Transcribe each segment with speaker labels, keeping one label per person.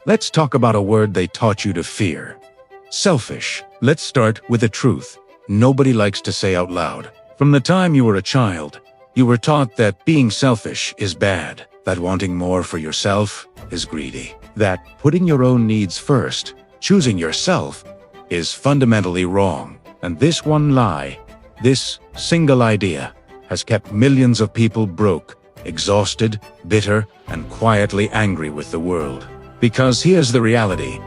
Speaker 1: Let's talk about a word they taught you to fear. Selfish. Let's start with the truth. Nobody likes to say out loud. From the time you were a child, you were taught that being selfish is bad, that wanting more for yourself is greedy, that putting your own needs first, choosing yourself, is fundamentally wrong. And this one lie, this single idea, has kept millions of people broke, exhausted, bitter, and quietly angry with the world. Because here's the reality,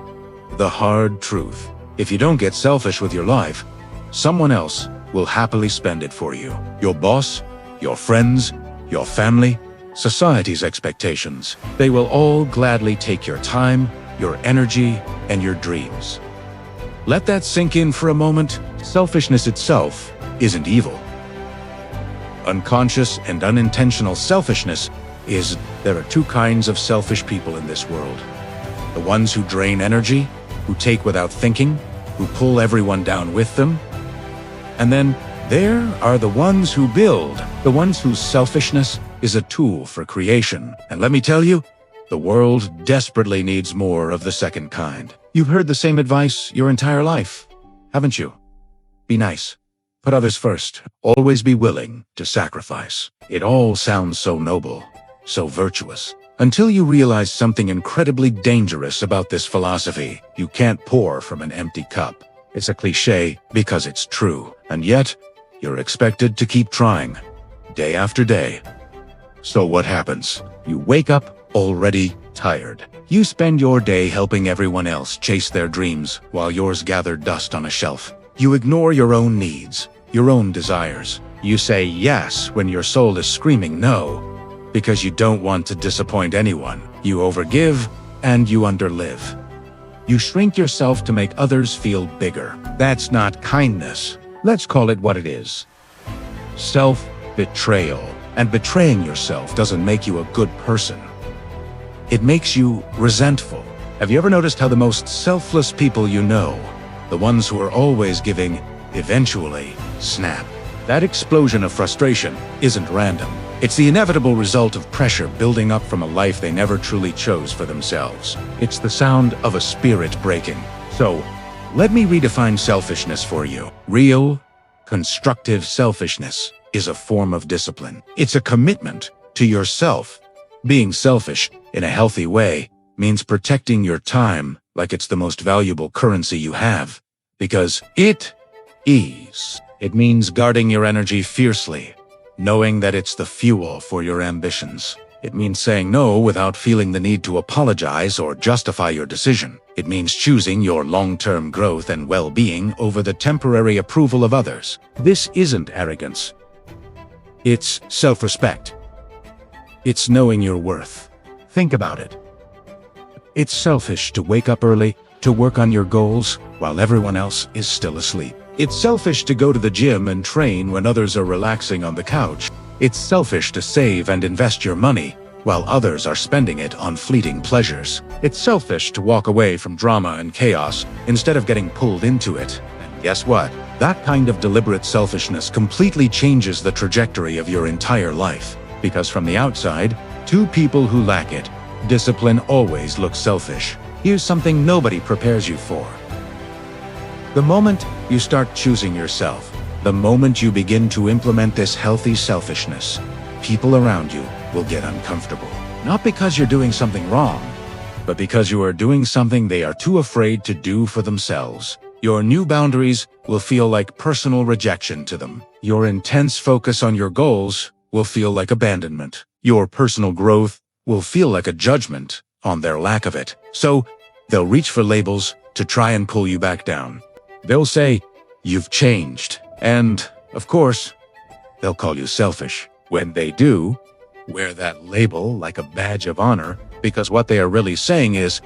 Speaker 1: the hard truth. If you don't get selfish with your life, someone else will happily spend it for you. Your boss, your friends, your family, society's expectations. They will all gladly take your time, your energy, and your dreams. Let that sink in for a moment. Selfishness itself isn't evil. Unconscious and unintentional selfishness is there are two kinds of selfish people in this world. The ones who drain energy, who take without thinking, who pull everyone down with them. And then there are the ones who build, the ones whose selfishness is a tool for creation. And let me tell you, the world desperately needs more of the second kind. You've heard the same advice your entire life, haven't you? Be nice. Put others first. Always be willing to sacrifice. It all sounds so noble, so virtuous. Until you realize something incredibly dangerous about this philosophy. You can't pour from an empty cup. It's a cliché because it's true. And yet, you're expected to keep trying, day after day. So what happens? You wake up already tired. You spend your day helping everyone else chase their dreams while yours gather dust on a shelf. You ignore your own needs, your own desires. You say yes when your soul is screaming no, because you don't want to disappoint anyone. You overgive and you underlive. You shrink yourself to make others feel bigger. That's not kindness. Let's call it what it is. Self-betrayal. And betraying yourself doesn't make you a good person. It makes you resentful. Have you ever noticed how the most selfless people you know, the ones who are always giving, eventually snap? That explosion of frustration isn't random. It's the inevitable result of pressure building up from a life they never truly chose for themselves. It's the sound of a spirit breaking. So, let me redefine selfishness for you. Real, constructive selfishness is a form of discipline. It's a commitment to yourself. Being selfish in a healthy way means protecting your time like it's the most valuable currency you have. Because it is. It means guarding your energy fiercely, knowing that it's the fuel for your ambitions. It means saying no without feeling the need to apologize or justify your decision. It means choosing your long-term growth and well-being over the temporary approval of others. This isn't arrogance. It's self-respect. It's knowing your worth. Think about it. It's selfish to wake up early, to work on your goals, while everyone else is still asleep. It's selfish to go to the gym and train when others are relaxing on the couch. It's selfish to save and invest your money, while others are spending it on fleeting pleasures. It's selfish to walk away from drama and chaos, instead of getting pulled into it. And guess what? That kind of deliberate selfishness completely changes the trajectory of your entire life. Because from the outside, to people who lack it, discipline always looks selfish. Here's something nobody prepares you for. The moment you start choosing yourself, the moment you begin to implement this healthy selfishness, people around you will get uncomfortable. Not because you're doing something wrong, but because you are doing something they are too afraid to do for themselves. Your new boundaries will feel like personal rejection to them. Your intense focus on your goals will feel like abandonment. Your personal growth will feel like a judgment on their lack of it. So, they'll reach for labels to try and pull you back down. They'll say, "You've changed." And, of course, they'll call you selfish. When they do, wear that label like a badge of honor, because what they are really saying is,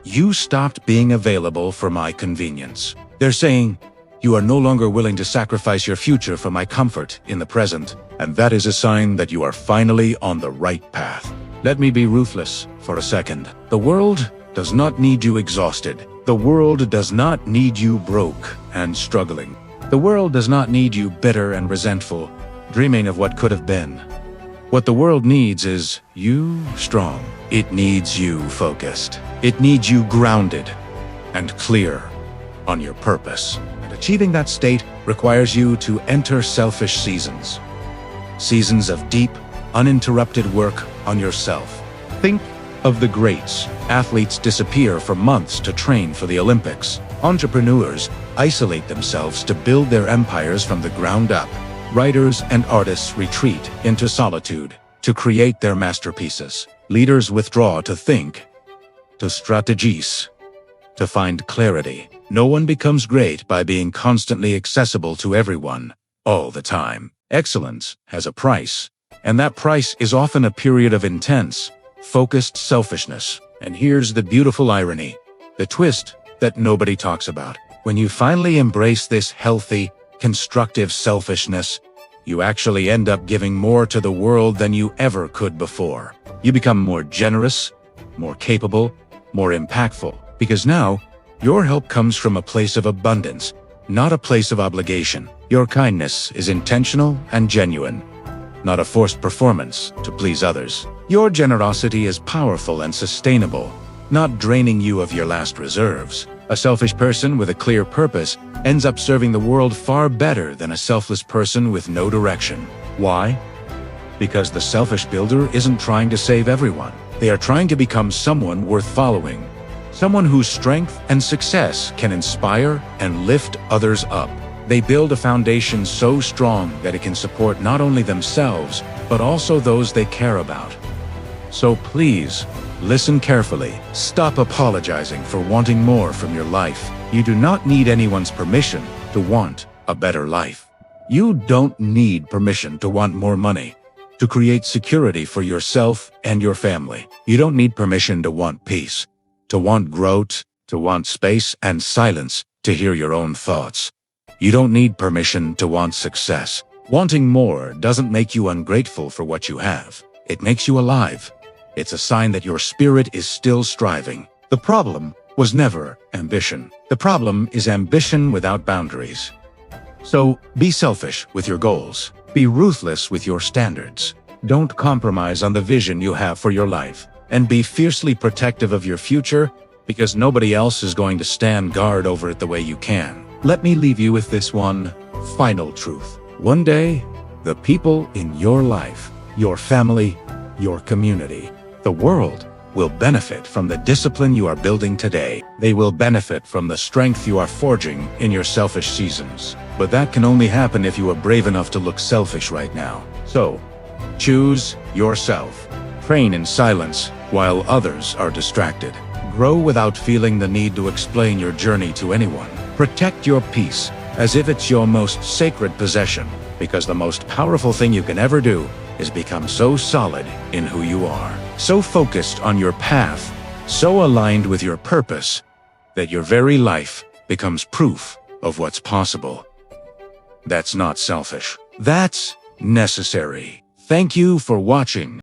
Speaker 1: "You stopped being available for my convenience." They're saying, "You are no longer willing to sacrifice your future for my comfort in the present." And that is a sign that you are finally on the right path. Let me be ruthless for a second. The world does not need you exhausted. The world does not need you broke and struggling. The world does not need you bitter and resentful, dreaming of what could have been. What the world needs is you strong. It needs you focused. It needs you grounded and clear on your purpose. And achieving that state requires you to enter selfish seasons. Seasons of deep, uninterrupted work on yourself. Think of the greats. Athletes disappear for months to train for the Olympics. Entrepreneurs isolate themselves to build their empires from the ground up. Writers and artists retreat into solitude to create their masterpieces. Leaders withdraw to think, to strategize, to find clarity. No one becomes great by being constantly accessible to everyone, all the time. Excellence has a price, and that price is often a period of intense, focused selfishness. And here's the beautiful irony, the twist that nobody talks about. When you finally embrace this healthy, constructive selfishness, you actually end up giving more to the world than you ever could before. You become more generous, more capable, more impactful, because now your help comes from a place of abundance, not a place of obligation. Your kindness is intentional and genuine, not a forced performance to please others. Your generosity is powerful and sustainable, not draining you of your last reserves. A selfish person with a clear purpose ends up serving the world far better than a selfless person with no direction. Why? Because the selfish builder isn't trying to save everyone. They are trying to become someone worth following. Someone whose strength and success can inspire and lift others up. They build a foundation so strong that it can support not only themselves, but also those they care about. So please, listen carefully. Stop apologizing for wanting more from your life. You do not need anyone's permission to want a better life. You don't need permission to want more money, to create security for yourself and your family. You don't need permission to want peace, to want growth, to want space and silence, to hear your own thoughts. You don't need permission to want success. Wanting more doesn't make you ungrateful for what you have. It makes you alive. It's a sign that your spirit is still striving. The problem was never ambition. The problem is ambition without boundaries. So be selfish with your goals. Be ruthless with your standards. Don't compromise on the vision you have for your life. And be fiercely protective of your future, because nobody else is going to stand guard over it the way you can. Let me leave you with this one final truth. One day, the people in your life, your family, your community, the world will benefit from the discipline you are building today. They will benefit from the strength you are forging in your selfish seasons. But that can only happen if you are brave enough to look selfish right now. So, choose yourself. Train in silence while others are distracted. Grow without feeling the need to explain your journey to anyone. Protect your peace as if it's your most sacred possession, because the most powerful thing you can ever do is become so solid in who you are, so focused on your path, so aligned with your purpose, that your very life becomes proof of what's possible. That's not selfish. That's necessary. Thank you for watching.